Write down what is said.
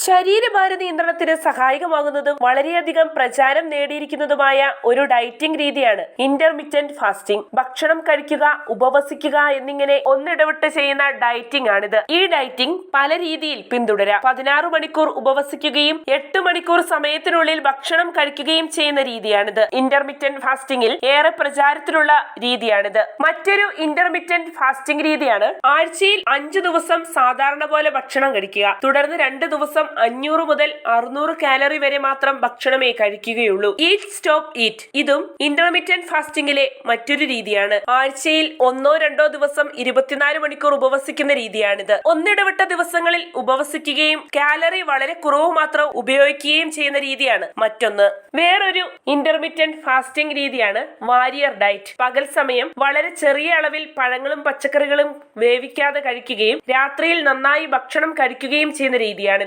ശരീരഭാര നിയന്ത്രണത്തിന് സഹായകമാകുന്നതും വളരെയധികം പ്രചാരം നേടിയിരിക്കുന്നതുമായ ഒരു ഡയറ്റിംഗ് രീതിയാണ് ഇന്റർമിറ്റന്റ് ഫാസ്റ്റിംഗ്. ഭക്ഷണം കഴിക്കുക, ഉപവസിക്കുക എന്നിങ്ങനെ ഒന്നിടവിട്ട് ചെയ്യുന്ന ഡയറ്റിംഗ് ആണിത്. ഈ ഡയറ്റിംഗ് പല രീതിയിൽ പിന്തുടരാം. 16 മണിക്കൂർ ഉപവസിക്കുകയും 8 മണിക്കൂർ സമയത്തിനുള്ളിൽ ഭക്ഷണം കഴിക്കുകയും ചെയ്യുന്ന രീതിയാണിത്. ഇന്റർമിറ്റന്റ് ഫാസ്റ്റിംഗിൽ ഏറെ പ്രചാരത്തിലുള്ള രീതിയാണിത്. മറ്റൊരു ഇന്റർമിറ്റന്റ് ഫാസ്റ്റിംഗ് രീതിയാണ് ആഴ്ചയിൽ 5 ദിവസം സാധാരണ പോലെ ഭക്ഷണം കഴിക്കുക. തുടർന്ന് 2 ദിവസം 500 മുതൽ 600 കാലറി വരെ മാത്രം ഭക്ഷണമേ കഴിക്കുകയുള്ളൂ. Eat stop eat. ഇതും ഇന്റർമിറ്റന്റ് ഫാസ്റ്റിംഗിലെ മറ്റൊരു രീതിയാണ്. ആഴ്ചയിൽ 1-2 ദിവസം 24 മണിക്കൂർ ഉപവസിക്കുന്ന രീതിയാണിത്. ഒന്നിടവിട്ട ദിവസങ്ങളിൽ ഉപവസിക്കുകയും കാലറി വളരെ കുറവ് മാത്രം ഉപയോഗിക്കുകയും ചെയ്യുന്ന രീതിയാണ് മറ്റൊന്ന്. വേറൊരു ഇന്റർമിറ്റന്റ് ഫാസ്റ്റിംഗ് രീതിയാണ് വാരിയർ ഡയറ്റ്. പകൽ സമയം വളരെ ചെറിയ അളവിൽ പഴങ്ങളും പച്ചക്കറികളും വേവിക്കാതെ കഴിക്കുകയും രാത്രിയിൽ നന്നായി ഭക്ഷണം കഴിക്കുകയും ചെയ്യുന്ന രീതിയാണിത്.